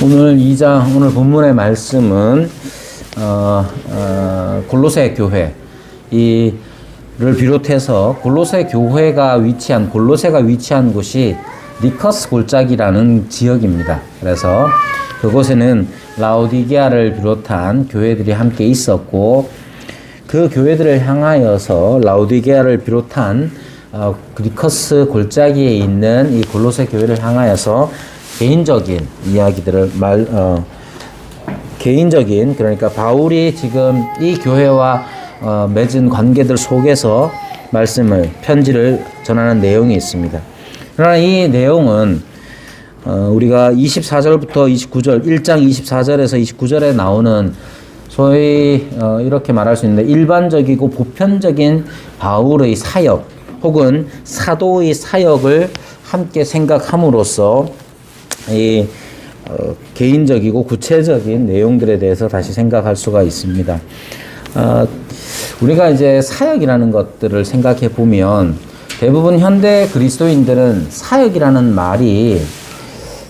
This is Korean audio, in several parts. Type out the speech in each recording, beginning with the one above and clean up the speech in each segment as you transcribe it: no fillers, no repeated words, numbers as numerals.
오늘 2장, 오늘 본문의 말씀은, 골로새 교회, 를 비롯해서 골로새가 위치한 곳이 니커스 골짜기라는 지역입니다. 그래서 그곳에는 라오디게아를 비롯한 교회들이 함께 있었고, 그 교회들을 향하여서 라오디게아를 비롯한 니커스 골짜기에 있는 이 골로새 교회를 향하여서 개인적인 이야기들을 개인적인, 그러니까 바울이 지금 이 교회와 맺은 관계들 속에서 편지를 전하는 내용이 있습니다. 그러나 이 내용은 우리가 24절부터 29절, 1장 24절에서 29절에 나오는 소위 이렇게 말할 수 있는데 일반적이고 보편적인 바울의 사역 혹은 사도의 사역을 함께 생각함으로써 이 개인적이고 구체적인 내용들에 대해서 다시 생각할 수가 있습니다. 우리가 이제 사역이라는 것들을 생각해 보면 대부분 현대 그리스도인들은 사역이라는 말이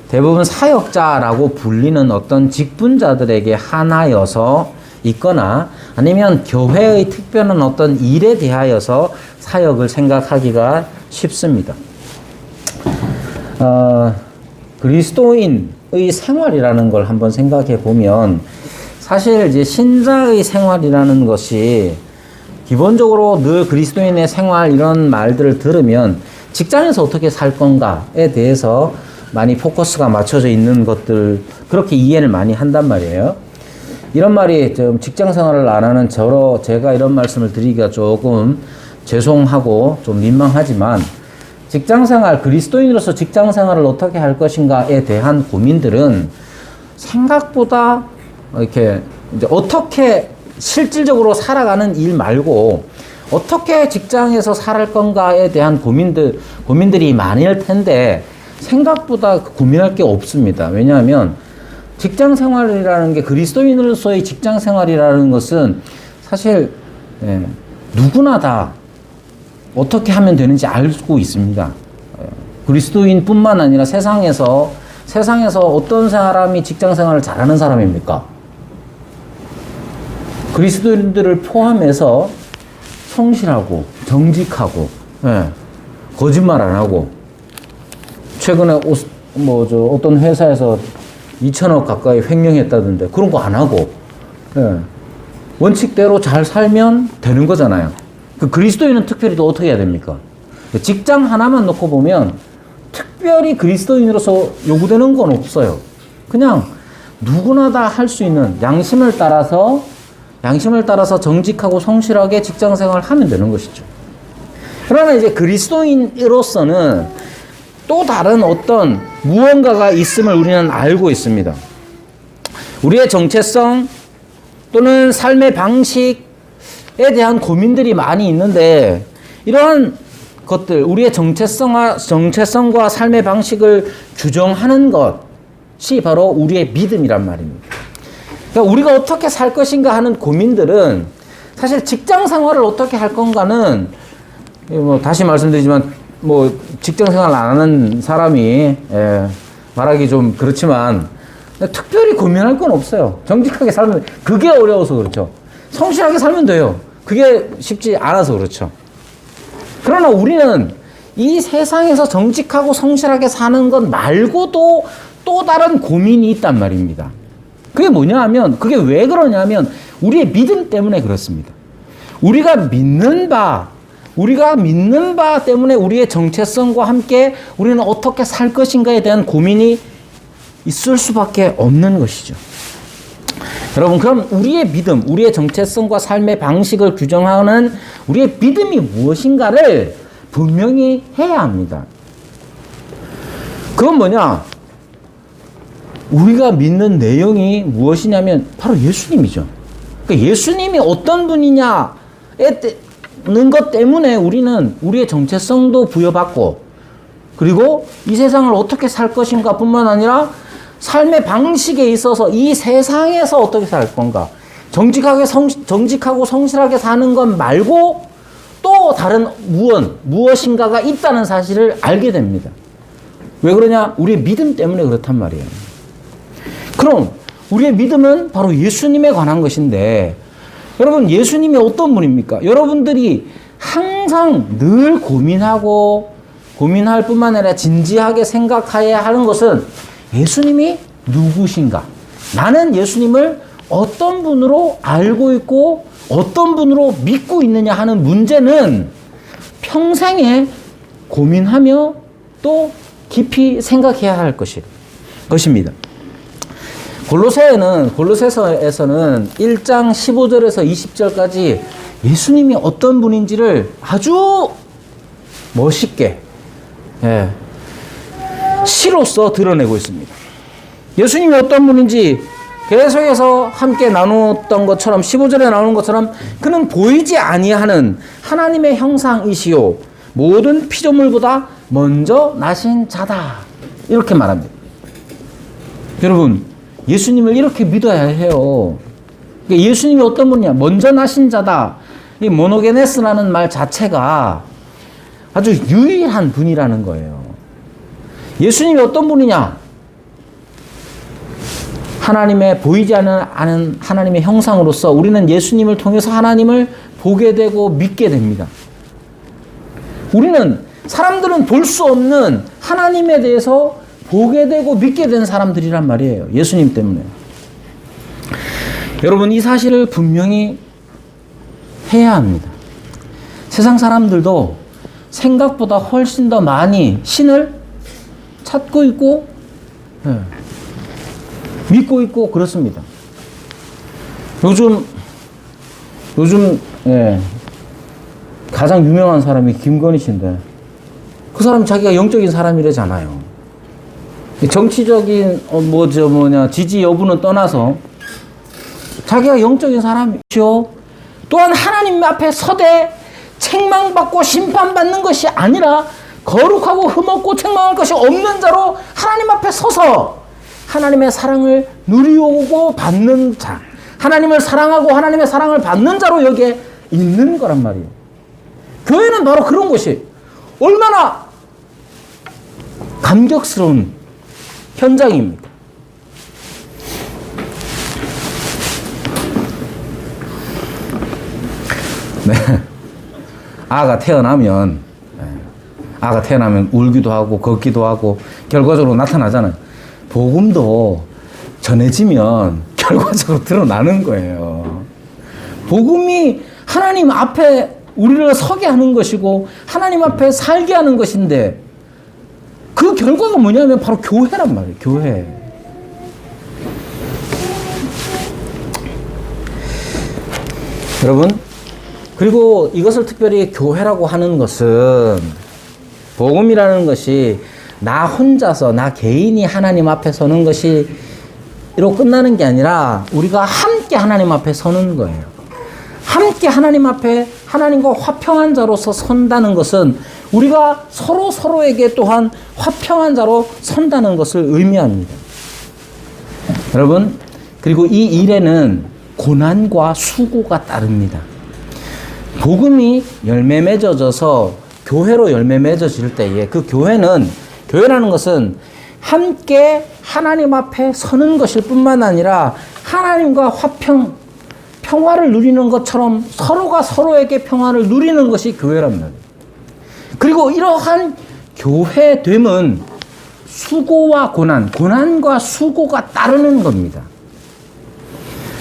대부분 사역자라고 불리는 어떤 직분자들에게 한하여서 있거나 아니면 교회의 특별한 어떤 일에 대하여서 사역을 생각하기가 쉽습니다. 그리스도인의 생활이라는 걸 한번 생각해 보면 사실 이제 신자의 생활이라는 것이 기본적으로 늘 그리스도인의 생활 이런 말들을 들으면 직장에서 어떻게 살 건가에 대해서 많이 포커스가 맞춰져 있는 것들, 그렇게 이해를 많이 한단 말이에요. 이런 말이 좀 직장 생활을 안 하는 제가 이런 말씀을 드리기가 조금 죄송하고 좀 민망하지만 직장 생활, 그리스도인으로서 직장 생활을 어떻게 할 것인가에 대한 고민들은 생각보다 이렇게 이제 어떻게 실질적으로 살아가는 일 말고 어떻게 직장에서 살 건가에 대한 고민들이 많을 텐데 생각보다 고민할 게 없습니다. 왜냐하면 직장 생활이라는 게 그리스도인으로서의 직장 생활이라는 것은 사실 누구나 다 어떻게 하면 되는지 알고 있습니다. 그리스도인뿐만 아니라 세상에서 어떤 사람이 직장 생활을 잘하는 사람입니까? 그리스도인들을 포함해서 정직하고, 거짓말 안 하고, 최근에 어떤 회사에서 2천억 가까이 횡령했다던데, 그런 거 안 하고, 원칙대로 잘 살면 되는 거잖아요. 그리스도인은 특별히 또 어떻게 해야 됩니까? 직장 하나만 놓고 보면, 특별히 그리스도인으로서 요구되는 건 없어요. 그냥 누구나 다 할 수 있는 양심을 따라서 정직하고 성실하게 직장 생활을 하면 되는 것이죠. 그러나 이제 그리스도인으로서는 또 다른 어떤 무언가가 있음을 우리는 알고 있습니다. 우리의 정체성 또는 삶의 방식에 대한 고민들이 많이 있는데 이러한 것들, 우리의 정체성과 삶의 방식을 규정하는 것이 바로 우리의 믿음이란 말입니다. 그러니까 우리가 어떻게 살 것인가 하는 고민들은 사실 직장 생활을 어떻게 할 건가는 다시 말씀드리지만 직장 생활 안 하는 사람이 말하기 좀 그렇지만 특별히 고민할 건 없어요. 정직하게 살면 그게 어려워서 그렇죠. 성실하게 살면 돼요. 그게 쉽지 않아서 그렇죠. 그러나 우리는 이 세상에서 정직하고 성실하게 사는 것 말고도 또 다른 고민이 있단 말입니다. 그게 뭐냐 하면, 그게 왜 그러냐면, 우리의 믿음 때문에 그렇습니다. 우리가 믿는 바 때문에 우리의 정체성과 함께 우리는 어떻게 살 것인가에 대한 고민이 있을 수밖에 없는 것이죠. 여러분, 그럼 우리의 믿음, 우리의 정체성과 삶의 방식을 규정하는 우리의 믿음이 무엇인가를 분명히 해야 합니다. 그건 뭐냐? 우리가 믿는 내용이 무엇이냐면 바로 예수님이죠. 그러니까 예수님이 어떤 분이냐는 것 때문에 우리는 우리의 정체성도 부여받고 그리고 이 세상을 어떻게 살 것인가 뿐만 아니라 삶의 방식에 있어서 이 세상에서 어떻게 살 건가, 정직하고 성실하게 사는 것 말고 또 다른 무엇인가가 있다는 사실을 알게 됩니다. 왜 그러냐? 우리의 믿음 때문에 그렇단 말이에요. 그럼 우리의 믿음은 바로 예수님에 관한 것인데, 여러분, 예수님이 어떤 분입니까? 여러분들이 항상 늘 고민할 뿐만 아니라 진지하게 생각해야 하는 것은 예수님이 누구신가? 나는 예수님을 어떤 분으로 알고 있고 어떤 분으로 믿고 있느냐 하는 문제는 평생에 고민하며 또 깊이 생각해야 할 것입니다. 골로새서에는 1장 15절에서 20절까지 예수님이 어떤 분인지를 아주 멋있게 시로써 드러내고 있습니다. 예수님이 어떤 분인지 계속해서 함께 나누었던 것처럼 15절에 나오는 것처럼 그는 보이지 아니하는 하나님의 형상이시요 모든 피조물보다 먼저 나신 자다. 이렇게 말합니다. 여러분, 예수님을 이렇게 믿어야 해요. 예수님이 어떤 분이냐? 먼저 나신 자다. 이 모노게네스라는 말 자체가 아주 유일한 분이라는 거예요. 예수님이 어떤 분이냐? 하나님의 보이지 않은 하나님의 형상으로서 우리는 예수님을 통해서 하나님을 보게 되고 믿게 됩니다. 사람들은 볼 수 없는 하나님에 대해서 보게 되고 믿게 된 사람들이란 말이에요. 예수님 때문에. 여러분, 이 사실을 분명히 해야 합니다. 세상 사람들도 생각보다 훨씬 더 많이 신을 찾고 있고 믿고 있고 그렇습니다. 요즘 가장 유명한 사람이 김건희 씨인데 그 사람이 자기가 영적인 사람이래잖아요. 정치적인 지지 여부는 떠나서 자기가 영적인 사람이죠. 또한 하나님 앞에 서되 책망받고 심판받는 것이 아니라 거룩하고 흠없고 책망할 것이 없는 자로 하나님 앞에 서서 하나님의 사랑을 누리고 받는 자, 하나님을 사랑하고 하나님의 사랑을 받는 자로 여기에 있는 거란 말이에요. 교회는 바로 그런 곳이 얼마나 감격스러운 현장입니다. 네. 아가 태어나면 울기도 하고 걷기도 하고 결과적으로 나타나잖아요. 복음도 전해지면 결과적으로 드러나는 거예요. 복음이 하나님 앞에 우리를 서게 하는 것이고 하나님 앞에 살게 하는 것인데 그 결과가 뭐냐면 바로 교회란 말이에요. 교회. 여러분, 그리고 이것을 특별히 교회라고 하는 것은 복음이라는 것이 나 혼자서 나 개인이 하나님 앞에 서는 것이 이로 끝나는 게 아니라 우리가 함께 하나님 앞에 서는 거예요. 함께 하나님 앞에 하나님과 화평한 자로서 선다는 것은 우리가 서로에게 또한 화평한 자로 선다는 것을 의미합니다. 여러분, 그리고 이 일에는 고난과 수고가 따릅니다. 복음이 열매 맺어져서 교회로 열매 맺어질 때에 그 교회라는 것은 함께 하나님 앞에 서는 것일 뿐만 아니라 하나님과 평화를 누리는 것처럼 서로가 서로에게 평화를 누리는 것이 교회란 말이에요. 그리고 이러한 교회됨은 수고와 고난과 수고가 따르는 겁니다.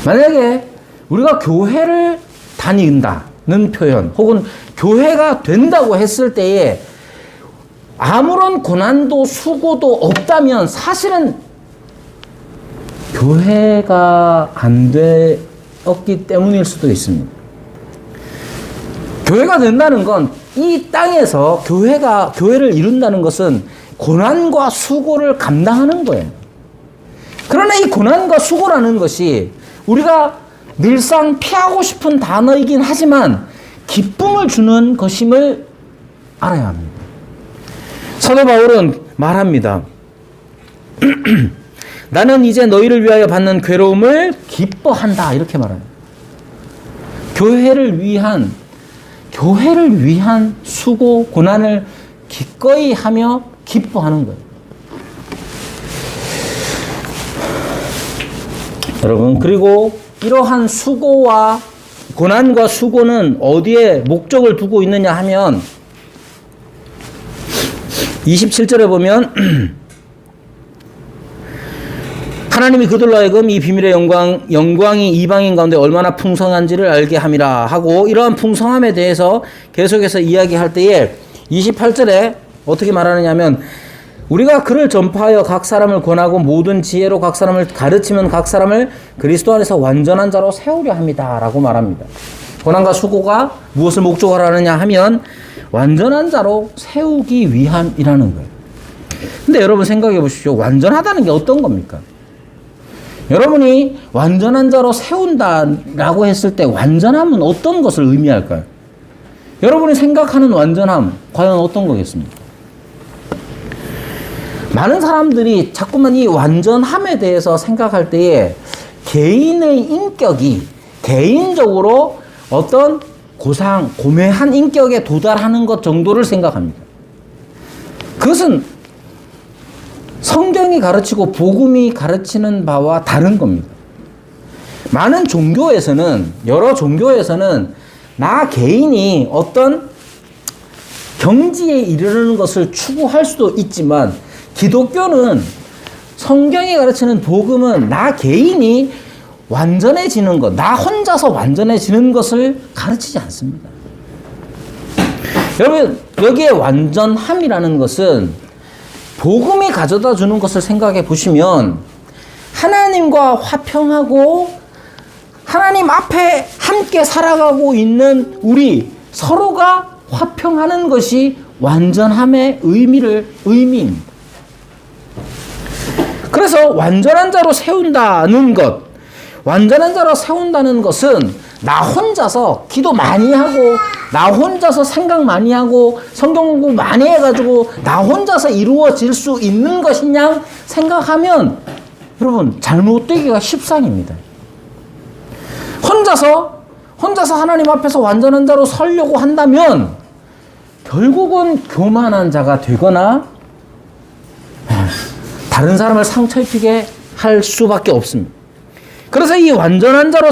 만약에 우리가 교회를 다닌다는 표현 혹은 교회가 된다고 했을 때에 아무런 고난도 수고도 없다면 사실은 교회가 안 되었기 때문일 수도 있습니다. 교회가 된다는 건 이 땅에서 교회를 이룬다는 것은 고난과 수고를 감당하는 거예요. 그러나 이 고난과 수고라는 것이 우리가 늘상 피하고 싶은 단어이긴 하지만 기쁨을 주는 것임을 알아야 합니다. 사도 바울은 말합니다. 나는 이제 너희를 위하여 받는 괴로움을 기뻐한다. 이렇게 말합니다. 교회를 위한 수고, 고난을 기꺼이 하며 기뻐하는 거예요. 여러분, 그리고 이러한 수고와 고난과 수고는 어디에 목적을 두고 있느냐 하면 27절에 보면 하나님이 그들로 하여금 이 비밀의 영광이 이방인 가운데 얼마나 풍성한지를 알게 함이라 하고, 이러한 풍성함에 대해서 계속해서 이야기할 때에 28절에 어떻게 말하느냐 하면, 우리가 그를 전파하여 각 사람을 권하고 모든 지혜로 각 사람을 가르치면 각 사람을 그리스도 안에서 완전한 자로 세우려 합니다 라고 말합니다. 고난과 수고가 무엇을 목적으로 하느냐 하면 완전한 자로 세우기 위함이라는 거예요. 근데 여러분 생각해 보십시오. 완전하다는 게 어떤 겁니까? 여러분이 완전한 자로 세운다라고 했을 때 완전함은 어떤 것을 의미할까요? 여러분이 생각하는 완전함 과연 어떤 거겠습니까? 많은 사람들이 자꾸만 이 완전함에 대해서 생각할 때에 개인의 인격이 개인적으로 어떤 고매한 인격에 도달하는 것 정도를 생각합니다. 그것은 성경이 가르치고 복음이 가르치는 바와 다른 겁니다. 많은 종교에서는, 여러 종교에서는 나 개인이 어떤 경지에 이르는 것을 추구할 수도 있지만, 기독교는 성경이 가르치는 복음은 나 개인이 완전해지는 것, 나 혼자서 완전해지는 것을 가르치지 않습니다. 여러분, 여기에 완전함이라는 것은 복음이 가져다 주는 것을 생각해 보시면, 하나님과 화평하고 하나님 앞에 함께 살아가고 있는 우리 서로가 화평하는 것이 완전함의 의미입니다. 그래서 완전한 자로 세운다는 것, 완전한 자로 세운다는 것은 나 혼자서 기도 많이 하고, 나 혼자서 생각 많이 하고, 성경 공부 많이 해가지고 나 혼자서 이루어질 수 있는 것이냐 생각하면 여러분 잘못되기가 십상입니다. 혼자서 하나님 앞에서 완전한 자로 서려고 한다면 결국은 교만한 자가 되거나 다른 사람을 상처 입히게 할 수밖에 없습니다. 그래서 이 완전한 자로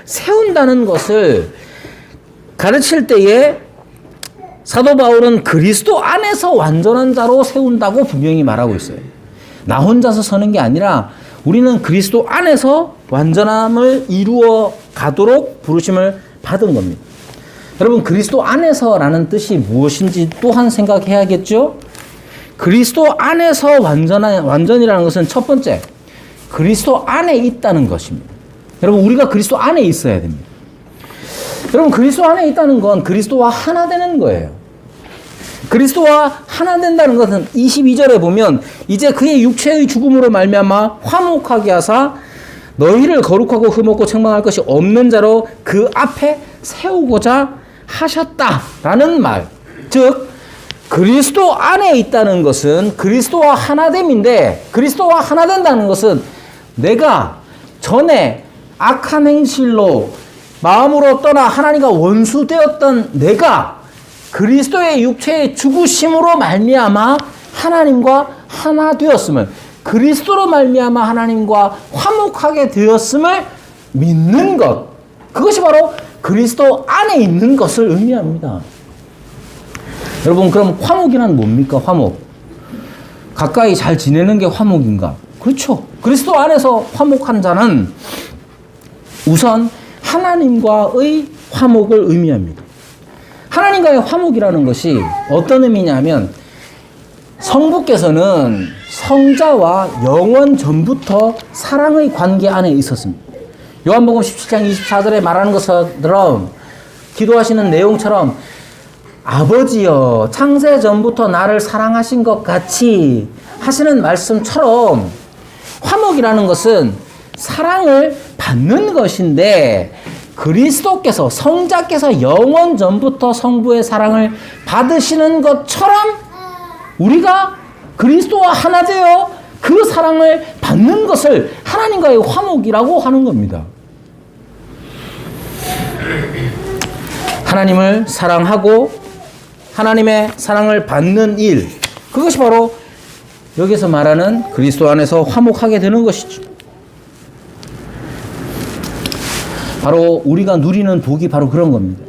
세운다는 것을 가르칠 때에 사도 바울은 그리스도 안에서 완전한 자로 세운다고 분명히 말하고 있어요. 나 혼자서 서는 게 아니라 우리는 그리스도 안에서 완전함을 이루어 가도록 부르심을 받은 겁니다. 여러분, 그리스도 안에서라는 뜻이 무엇인지 또한 생각해야겠죠? 그리스도 안에서 완전이라는 것은 첫 번째, 그리스도 안에 있다는 것입니다. 여러분, 우리가 그리스도 안에 있어야 됩니다. 여러분, 그리스도 안에 있다는 건 그리스도와 하나 되는 거예요. 그리스도와 하나 된다는 것은 22절에 보면, 이제 그의 육체의 죽음으로 말미암아 화목하게 하사 너희를 거룩하고 흠없고 책망할 것이 없는 자로 그 앞에 세우고자 하셨다라는 말. 즉 그리스도 안에 있다는 것은 그리스도와 하나됨인데, 그리스도와 하나 된다는 것은 내가 전에 악한 행실로 마음으로 떠나 하나님과 원수되었던 내가 그리스도의 육체의 죽으심으로 말미암아 하나님과 하나 되었음을, 그리스도로 말미암아 하나님과 화목하게 되었음을 믿는 것, 그것이 바로 그리스도 안에 있는 것을 의미합니다. 여러분, 그럼 화목이란 뭡니까? 화목. 가까이 잘 지내는 게 화목인가? 그렇죠. 그리스도 안에서 화목한 자는 우선 하나님과의 화목을 의미합니다. 하나님과의 화목이라는 것이 어떤 의미냐면, 성부께서는 성자와 영원 전부터 사랑의 관계 안에 있었습니다. 요한복음 17장 24절에 말하는 것처럼, 기도하시는 내용처럼 아버지여 창세 전부터 나를 사랑하신 것 같이 하시는 말씀처럼, 화목이라는 것은 사랑을 받는 것인데, 그리스도께서, 성자께서 영원 전부터 성부의 사랑을 받으시는 것처럼 우리가 그리스도와 하나 되어 그 사랑을 받는 것을 하나님과의 화목이라고 하는 겁니다. 하나님을 사랑하고 하나님의 사랑을 받는 일, 그것이 바로 여기서 말하는 그리스도 안에서 화목하게 되는 것이죠. 바로 우리가 누리는 복이 바로 그런 겁니다.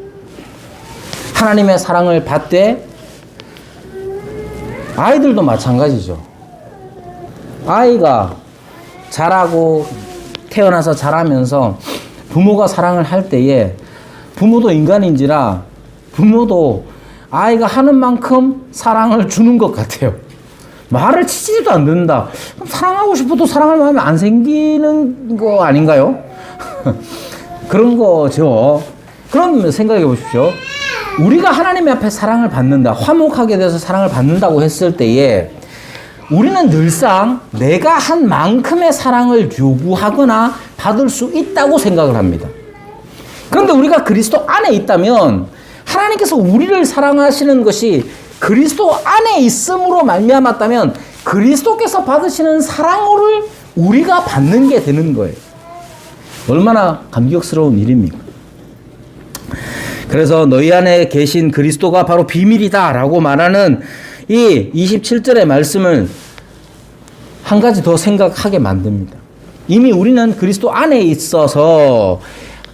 하나님의 사랑을 받되 아이들도 마찬가지죠. 아이가 자라고 태어나서 자라면서 부모가 사랑을 할 때에 부모도 인간인지라 부모도 아이가 하는 만큼 사랑을 주는 것 같아요. 말을 치지도 안 듣는다. 사랑하고 싶어도 사랑할 마음이 안 생기는 거 아닌가요? 그런 거죠. 그럼 생각해 보십시오. 우리가 하나님 앞에 사랑을 받는다, 화목하게 돼서 사랑을 받는다고 했을 때에 우리는 늘상 내가 한 만큼의 사랑을 요구하거나 받을 수 있다고 생각을 합니다. 그런데 우리가 그리스도 안에 있다면 하나님께서 우리를 사랑하시는 것이 그리스도 안에 있음으로 말미암았다면 그리스도께서 받으시는 사랑을 우리가 받는 게 되는 거예요. 얼마나 감격스러운 일입니까? 그래서 너희 안에 계신 그리스도가 바로 비밀이다 라고 말하는 이 27절의 말씀을 한 가지 더 생각하게 만듭니다. 이미 우리는 그리스도 안에 있어서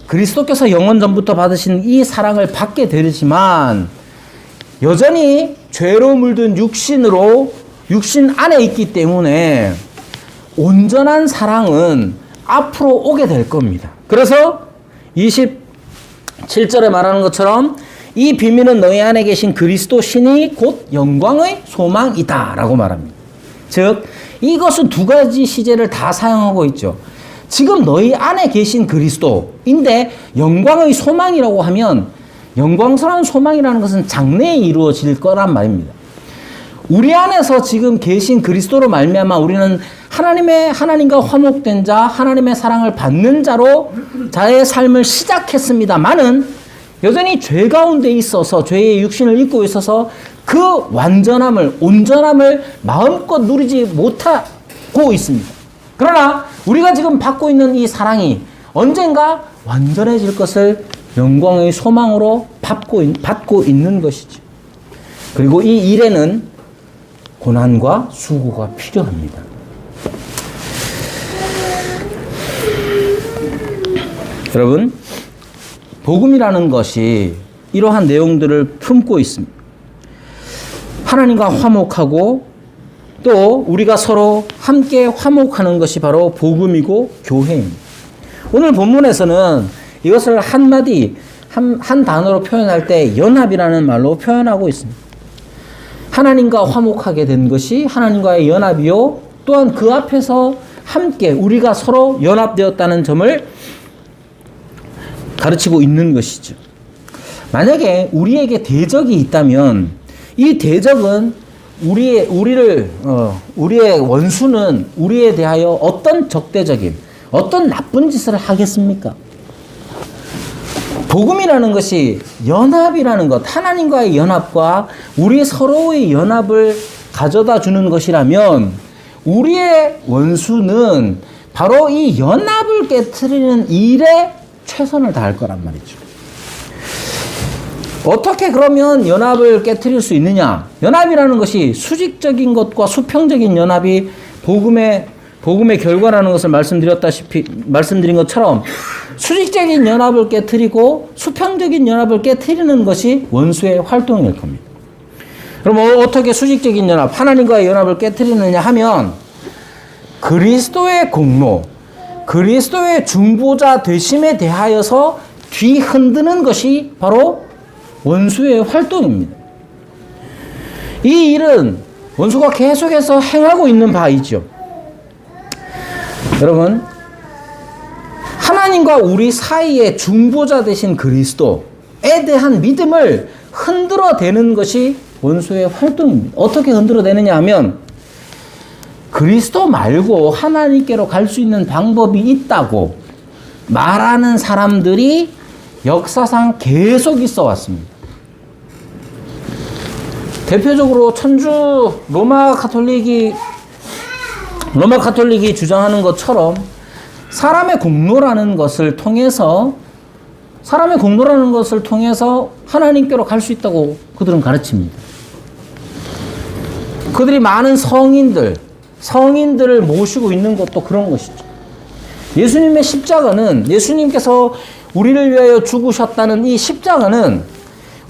그리스도께서 영원 전부터 받으신 이 사랑을 받게 되지만 여전히 죄로 물든 육신으로 육신 안에 있기 때문에 온전한 사랑은 앞으로 오게 될 겁니다. 그래서 27절에 말하는 것처럼 이 비밀은 너희 안에 계신 그리스도 신이 곧 영광의 소망이다 라고 말합니다. 즉 이것은 두 가지 시제를 다 사용하고 있죠. 지금 너희 안에 계신 그리스도인데 영광의 소망이라고 하면 영광스러운 소망이라는 것은 장래에 이루어질 거란 말입니다. 우리 안에서 지금 계신 그리스도로 말미암아 우리는 하나님과 화목된 자, 하나님의 사랑을 받는 자로 자의 삶을 시작했습니다만은 여전히 죄 가운데 있어서 죄의 육신을 입고 있어서 그 완전함을, 온전함을 마음껏 누리지 못하고 있습니다. 그러나 우리가 지금 받고 있는 이 사랑이 언젠가 완전해질 것을 영광의 소망으로 받고 있는 것이죠. 그리고 이 일에는 고난과 수고가 필요합니다. 여러분, 복음이라는 것이 이러한 내용들을 품고 있습니다. 하나님과 화목하고 또 우리가 서로 함께 화목하는 것이 바로 복음이고 교회입니다. 오늘 본문에서는 이것을 한마디, 한 단어로 표현할 때 연합이라는 말로 표현하고 있습니다. 하나님과 화목하게 된 것이 하나님과의 연합이요. 또한 그 앞에서 함께 우리가 서로 연합되었다는 점을 가르치고 있는 것이죠. 만약에 우리에게 대적이 있다면 이 대적은 우리의 원수는 우리에 대하여 어떤 적대적인, 어떤 나쁜 짓을 하겠습니까? 복음이라는 것이 연합이라는 것, 하나님과의 연합과 우리 서로의 연합을 가져다 주는 것이라면 우리의 원수는 바로 이 연합을 깨트리는 일에 최선을 다할 거란 말이죠. 어떻게 그러면 연합을 깨트릴 수 있느냐? 연합이라는 것이 수직적인 것과 수평적인 연합이 복음의 결과라는 것을 말씀드린 것처럼 수직적인 연합을 깨트리고 수평적인 연합을 깨트리는 것이 원수의 활동일 겁니다. 그럼 어떻게 수직적인 연합, 하나님과의 연합을 깨트리느냐 하면 그리스도의 공로, 그리스도의 중보자 되심에 대하여서 뒤흔드는 것이 바로 원수의 활동입니다. 이 일은 원수가 계속해서 행하고 있는 바이죠. 여러분, 하나님과 우리 사이의 중보자 되신 그리스도에 대한 믿음을 흔들어대는 것이 원수의 활동입니다. 어떻게 흔들어대느냐 하면 그리스도 말고 하나님께로 갈 수 있는 방법이 있다고 말하는 사람들이 역사상 계속 있어 왔습니다. 대표적으로 천주 로마 가톨릭이 주장하는 것처럼 사람의 공로라는 것을 통해서 하나님께로 갈 수 있다고 그들은 가르칩니다. 그들이 많은 성인들을 모시고 있는 것도 그런 것이죠. 예수님의 십자가는, 예수님께서 우리를 위하여 죽으셨다는 이 십자가는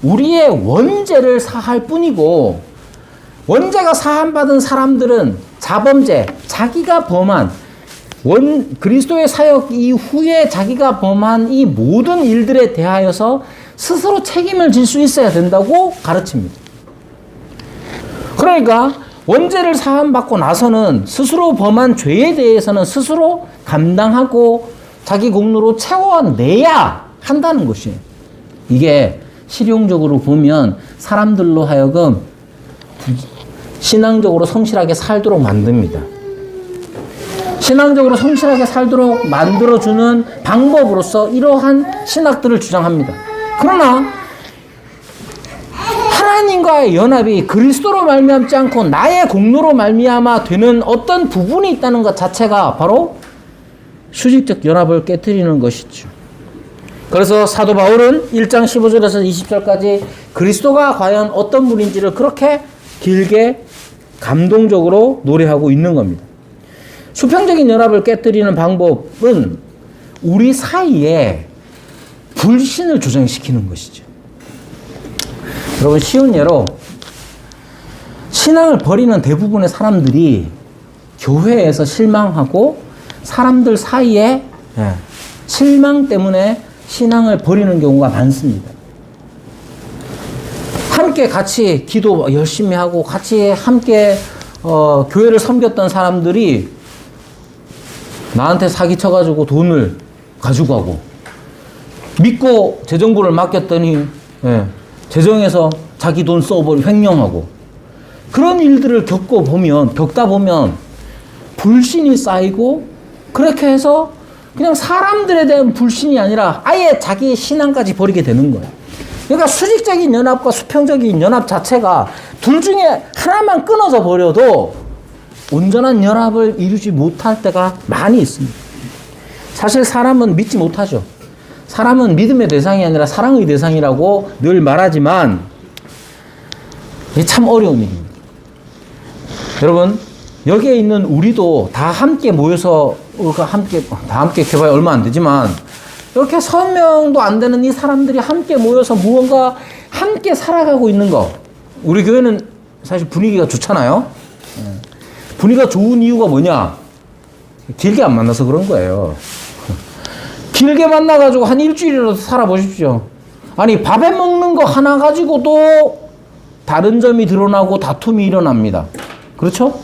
우리의 원죄를 사할 뿐이고, 원죄가 사함받은 사람들은 자범죄, 자기가 범한, 그리스도의 사역 이후에 자기가 범한 이 모든 일들에 대하여서 스스로 책임을 질 수 있어야 된다고 가르칩니다. 그러니까 원죄를 사함받고 나서는 스스로 범한 죄에 대해서는 스스로 감당하고 자기 공로로 채워내야 한다는 것이에요. 이게 실용적으로 보면 사람들로 하여금 신앙적으로 성실하게 살도록 만듭니다. 신앙적으로 성실하게 살도록 만들어주는 방법으로서 이러한 신학들을 주장합니다. 그러나 하나님과의 연합이 그리스도로 말미암지 않고 나의 공로로 말미암아 되는 어떤 부분이 있다는 것 자체가 바로 수직적 연합을 깨뜨리는 것이죠. 그래서 사도 바울은 1장 15절에서 20절까지 그리스도가 과연 어떤 분인지를 그렇게 길게 감동적으로 노래하고 있는 겁니다. 수평적인 연합을 깨뜨리는 방법은 우리 사이에 불신을 조장시키는 것이죠. 여러분, 쉬운 예로 신앙을 버리는 대부분의 사람들이 교회에서 실망하고 사람들 사이에 실망 때문에 신앙을 버리는 경우가 많습니다. 함께 같이 기도 열심히 하고 같이 함께 교회를 섬겼던 사람들이 나한테 사기쳐가지고 돈을 가지고 가고, 믿고 재정부를 맡겼더니 재정에서 자기 돈 써버리고 횡령하고, 그런 일들을 겪다 보면 불신이 쌓이고, 그렇게 해서 그냥 사람들에 대한 불신이 아니라 아예 자기 신앙까지 버리게 되는 거예요. 그러니까 수직적인 연합과 수평적인 연합 자체가 둘 중에 하나만 끊어져 버려도 온전한 연합을 이루지 못할 때가 많이 있습니다. 사실 사람은 믿지 못하죠. 사람은 믿음의 대상이 아니라 사랑의 대상이라고 늘 말하지만 이게 참 어려운 일입니다. 여러분, 여기에 있는 우리도 다 함께 모여서 다 함께 해봐야 얼마 안 되지만 이렇게 1,000명도 안 되는 이 사람들이 함께 모여서 무언가 함께 살아가고 있는 거, 우리 교회는 사실 분위기가 좋잖아요. 분위기가 좋은 이유가 뭐냐? 길게 안 만나서 그런 거예요. 길게 만나가지고 한 일주일이라도 살아보십시오. 아니, 밥에 먹는 거 하나 가지고도 다른 점이 드러나고 다툼이 일어납니다. 그렇죠?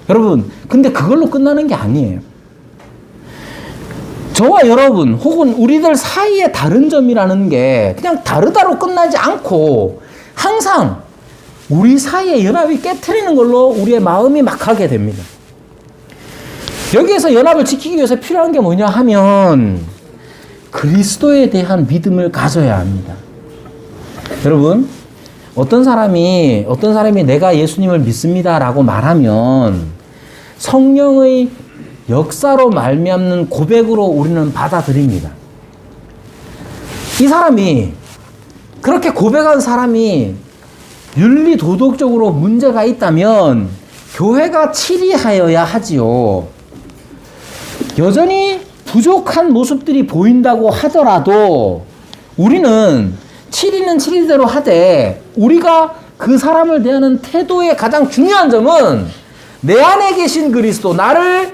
여러분, 근데 그걸로 끝나는 게 아니에요. 저와 여러분 혹은 우리들 사이의 다른 점이라는 게 그냥 다르다로 끝나지 않고 항상 우리 사이의 연합이 깨트리는 걸로 우리의 마음이 막 하게 됩니다. 여기에서 연합을 지키기 위해서 필요한 게 뭐냐 하면 그리스도에 대한 믿음을 가져야 합니다. 여러분, 어떤 사람이 내가 예수님을 믿습니다라고 말하면 성령의 역사로 말미암는 고백으로 우리는 받아들입니다. 이 사람이, 그렇게 고백한 사람이 윤리 도덕적으로 문제가 있다면 교회가 치리하여야 하지요. 여전히 부족한 모습들이 보인다고 하더라도 우리는 치리는 치리대로 하되, 우리가 그 사람을 대하는 태도의 가장 중요한 점은 내 안에 계신 그리스도, 나에게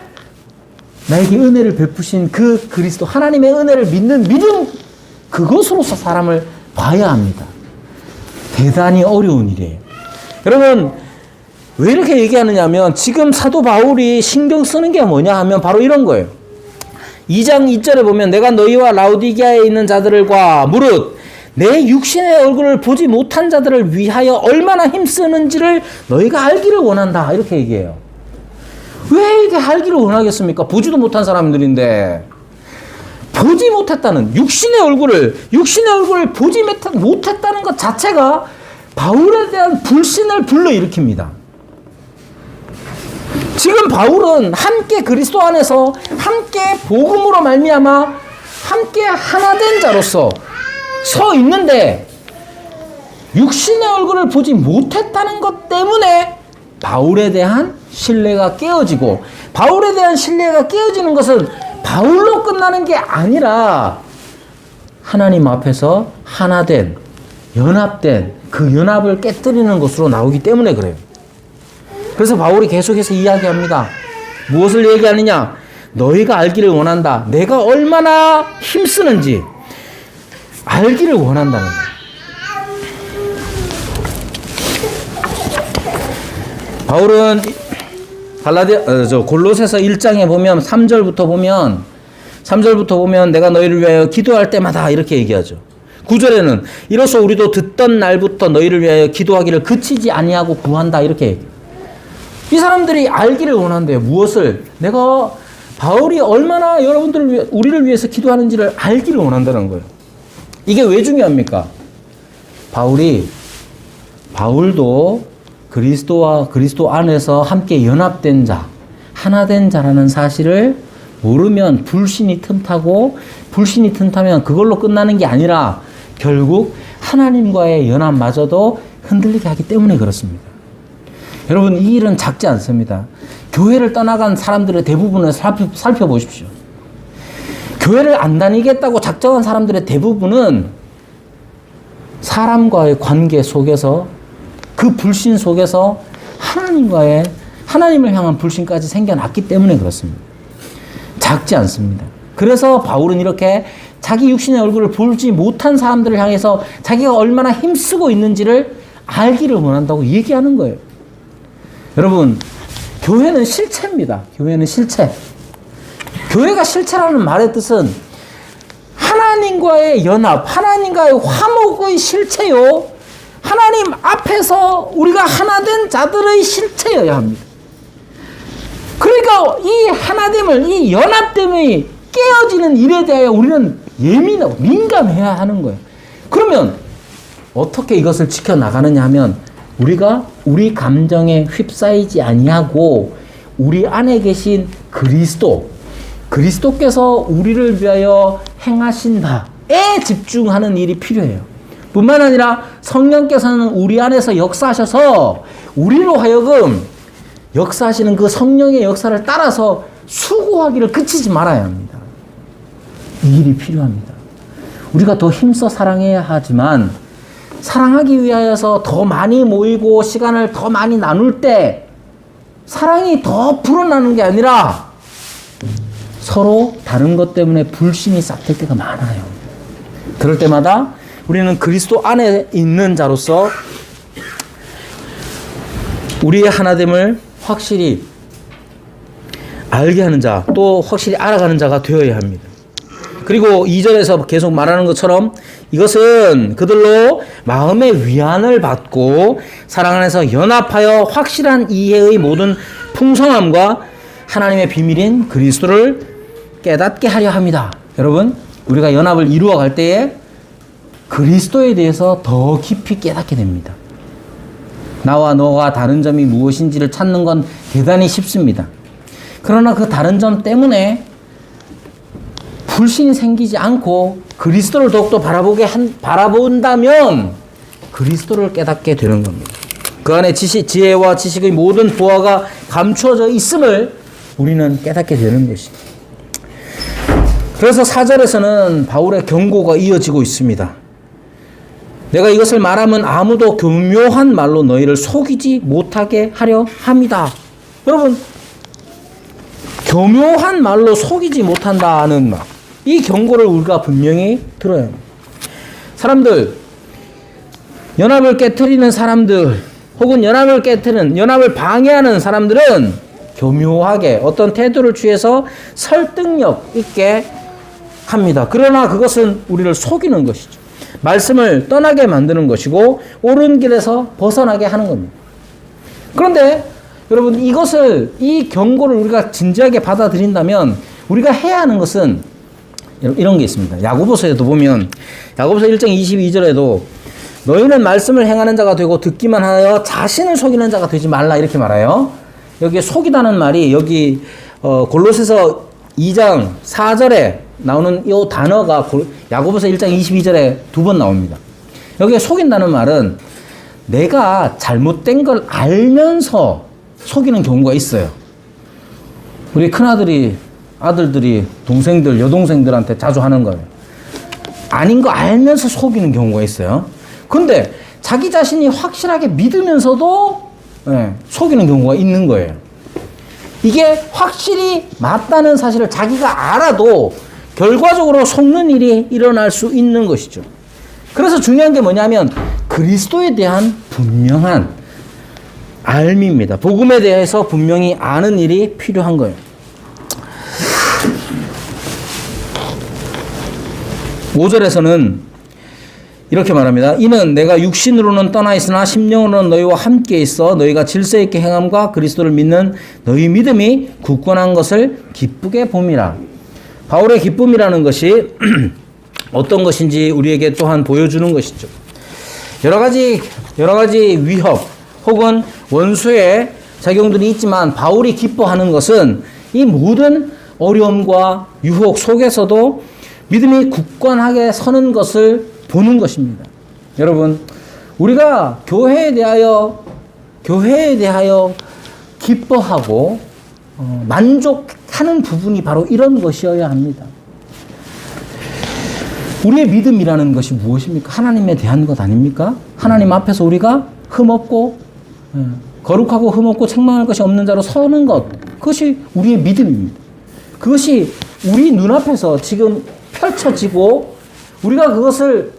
은혜를 베푸신 그 그리스도, 하나님의 은혜를 믿는 믿음, 그것으로서 사람을 봐야 합니다. 대단히 어려운 일이에요. 여러분, 왜 이렇게 얘기하느냐 하면 지금 사도 바울이 신경 쓰는 게 뭐냐 하면 바로 이런 거예요. 2장 2절에 보면 내가 너희와 라오디게아에 있는 자들과 무릇 내 육신의 얼굴을 보지 못한 자들을 위하여 얼마나 힘쓰는지를 너희가 알기를 원한다, 이렇게 얘기해요. 왜 이렇게 알기를 원하겠습니까? 보지도 못한 사람들인데. 보지 못했다는, 육신의 얼굴을 보지 못했다는 것 자체가 바울에 대한 불신을 불러일으킵니다. 지금 바울은 함께 그리스도 안에서 함께 복음으로 말미암아 함께 하나된 자로서 서 있는데 육신의 얼굴을 보지 못했다는 것 때문에 바울에 대한 신뢰가 깨어지고, 바울에 대한 신뢰가 깨어지는 것은 바울로 끝나는 게 아니라 하나님 앞에서 하나된, 연합된 그 연합을 깨뜨리는 것으로 나오기 때문에 그래요. 그래서 바울이 계속해서 이야기합니다. 무엇을 얘기하느냐? 너희가 알기를 원한다. 내가 얼마나 힘쓰는지 알기를 원한다는 거예요. 바울은 골로새서 1장에 보면 3절부터 보면 내가 너희를 위하여 기도할 때마다 이렇게 얘기하죠. 9절에는 이로써 우리도 듣던 날부터 너희를 위하여 기도하기를 그치지 아니하고 구한다 이렇게 얘기해요. 이 사람들이 알기를 원한대요. 무엇을? 내가 바울이 얼마나 여러분들을 위해, 우리를 위해서 기도하는지를 알기를 원한다는 거예요. 이게 왜 중요합니까? 바울도 그리스도와 그리스도 안에서 함께 연합된 자, 하나된 자라는 사실을 모르면 불신이 틈타면 그걸로 끝나는 게 아니라 결국 하나님과의 연합마저도 흔들리게 하기 때문에 그렇습니다. 여러분, 이 일은 작지 않습니다. 교회를 떠나간 사람들의 대부분을 살펴보십시오. 교회를 안 다니겠다고 작정한 사람들의 대부분은 사람과의 관계 속에서 그 불신 속에서 하나님을 향한 불신까지 생겨났기 때문에 그렇습니다. 작지 않습니다. 그래서 바울은 이렇게 자기 육신의 얼굴을 보지 못한 사람들을 향해서 자기가 얼마나 힘쓰고 있는지를 알기를 원한다고 얘기하는 거예요. 여러분, 교회는 실체입니다. 교회는 실체. 교회가 실체라는 말의 뜻은 하나님과의 연합, 하나님과의 화목의 실체요. 하나님 앞에서 우리가 하나된 자들의 실체여야 합니다. 그러니까 이 하나됨을, 이 연합됨이 깨어지는 일에 대하여 우리는 예민하고 민감해야 하는 거예요. 그러면 어떻게 이것을 지켜나가느냐 하면 우리가 우리 감정에 휩싸이지 아니하고 우리 안에 계신 그리스도께서 우리를 위하여 행하신 바에 집중하는 일이 필요해요. 뿐만 아니라 성령께서는 우리 안에서 역사하셔서 우리로 하여금 역사하시는 그 성령의 역사를 따라서 수고하기를 그치지 말아야 합니다. 이 일이 필요합니다. 우리가 더 힘써 사랑해야 하지만 사랑하기 위하여서 더 많이 모이고 시간을 더 많이 나눌 때 사랑이 더 불어나는 게 아니라 서로 다른 것 때문에 불신이 싹틀 때가 많아요. 그럴 때마다 우리는 그리스도 안에 있는 자로서 우리의 하나됨을 확실히 알게 하는 자, 또 확실히 알아가는 자가 되어야 합니다. 그리고 2절에서 계속 말하는 것처럼 이것은 그들로 마음의 위안을 받고 사랑 안에서 연합하여 확실한 이해의 모든 풍성함과 하나님의 비밀인 그리스도를 깨닫게 하려 합니다. 여러분, 우리가 연합을 이루어 갈 때에 그리스도에 대해서 더 깊이 깨닫게 됩니다. 나와 너가 다른 점이 무엇인지를 찾는 건 대단히 쉽습니다. 그러나 그 다른 점 때문에 불신이 생기지 않고 그리스도를 더욱더 바라본다면 그리스도를 깨닫게 되는 겁니다. 그 안에 지혜와 지식의 모든 보화가 감추어져 있음을 우리는 깨닫게 되는 것입니다. 그래서 4절에서는 바울의 경고가 이어지고 있습니다. 내가 이것을 말하면 아무도 교묘한 말로 너희를 속이지 못하게 하려 합니다. 여러분, 교묘한 말로 속이지 못한다는 말, 이 경고를 우리가 분명히 들어야 합니다. 사람들, 연합을 깨트리는 사람들, 혹은 연합을 방해하는 사람들은 교묘하게 어떤 태도를 취해서 설득력 있게 합니다. 그러나 그것은 우리를 속이는 것이죠. 말씀을 떠나게 만드는 것이고 옳은 길에서 벗어나게 하는 겁니다. 그런데 여러분, 이 경고를 우리가 진지하게 받아들인다면 우리가 해야 하는 것은 이런 게 있습니다. 야고보서에도 보면 야고보서 1장 22절에도 너희는 말씀을 행하는 자가 되고 듣기만 하여 자신을 속이는 자가 되지 말라 이렇게 말해요. 여기 속이다는 말이 여기 골로새서 2장 4절에 나오는 이 단어가 야고보서 1장 22절에 2번 나옵니다. 여기에 속인다는 말은 내가 잘못된 걸 알면서 속이는 경우가 있어요. 우리 큰아들이 아들들이 동생들, 여동생들한테 자주 하는 거예요. 아닌 거 알면서 속이는 경우가 있어요. 근데 자기 자신이 확실하게 믿으면서도 속이는 경우가 있는 거예요. 이게 확실히 맞다는 사실을 자기가 알아도 결과적으로 속는 일이 일어날 수 있는 것이죠. 그래서 중요한 게 뭐냐면 그리스도에 대한 분명한 알미입니다. 복음에 대해서 분명히 아는 일이 필요한 거예요. 5절에서는 이렇게 말합니다. 이는 내가 육신으로는 떠나 있으나 심령으로는 너희와 함께 있어 너희가 질서 있게 행함과 그리스도를 믿는 너희 믿음이 굳건한 것을 기쁘게 봄이라. 바울의 기쁨이라는 것이 어떤 것인지 우리에게 또한 보여주는 것이죠. 여러 가지 위협 혹은 원수의 작용들이 있지만 바울이 기뻐하는 것은 이 모든 어려움과 유혹 속에서도 믿음이 굳건하게 서는 것을 보는 것입니다. 여러분, 우리가 교회에 대하여 기뻐하고 만족하는 부분이 바로 이런 것이어야 합니다. 우리의 믿음이라는 것이 무엇입니까? 하나님에 대한 것 아닙니까? 하나님 앞에서 우리가 흠없고 거룩하고 흠없고 책망할 것이 없는 자로 서는 것, 그것이 우리의 믿음입니다. 그것이 우리 눈앞에서 지금 펼쳐지고 우리가 그것을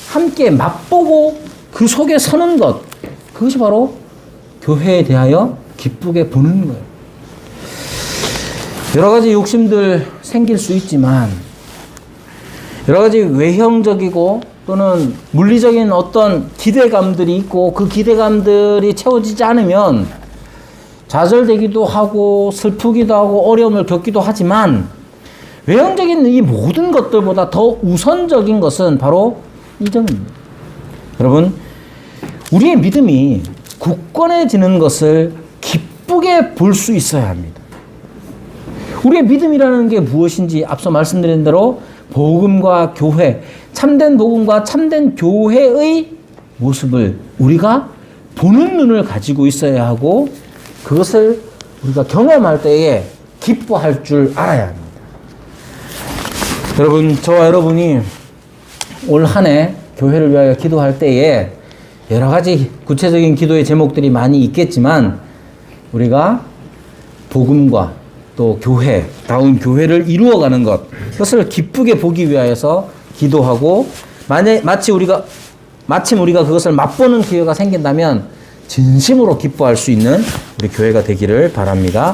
함께 맛보고 그 속에 서는 것, 그것이 바로 교회에 대하여 기쁘게 보는 거예요. 여러 가지 욕심들 생길 수 있지만 여러 가지 외형적이고 또는 물리적인 어떤 기대감들이 있고 그 기대감들이 채워지지 않으면 좌절되기도 하고 슬프기도 하고 어려움을 겪기도 하지만 외형적인 이 모든 것들보다 더 우선적인 것은 바로 이 점입니다. 여러분, 우리의 믿음이 굳건해지는 것을 기쁘게 볼 수 있어야 합니다. 우리의 믿음이라는 게 무엇인지 앞서 말씀드린 대로 복음과 교회, 참된 복음과 참된 교회의 모습을 우리가 보는 눈을 가지고 있어야 하고 그것을 우리가 경험할 때에 기뻐할 줄 알아야 합니다. 여러분, 저와 여러분이 올 한 해 교회를 위하여 기도할 때에 여러 가지 구체적인 기도의 제목들이 많이 있겠지만 우리가 복음과 또 교회다운 교회를 이루어가는 것, 그것을 기쁘게 보기 위하여서 기도하고 마침 우리가 그것을 맛보는 기회가 생긴다면 진심으로 기뻐할 수 있는 우리 교회가 되기를 바랍니다.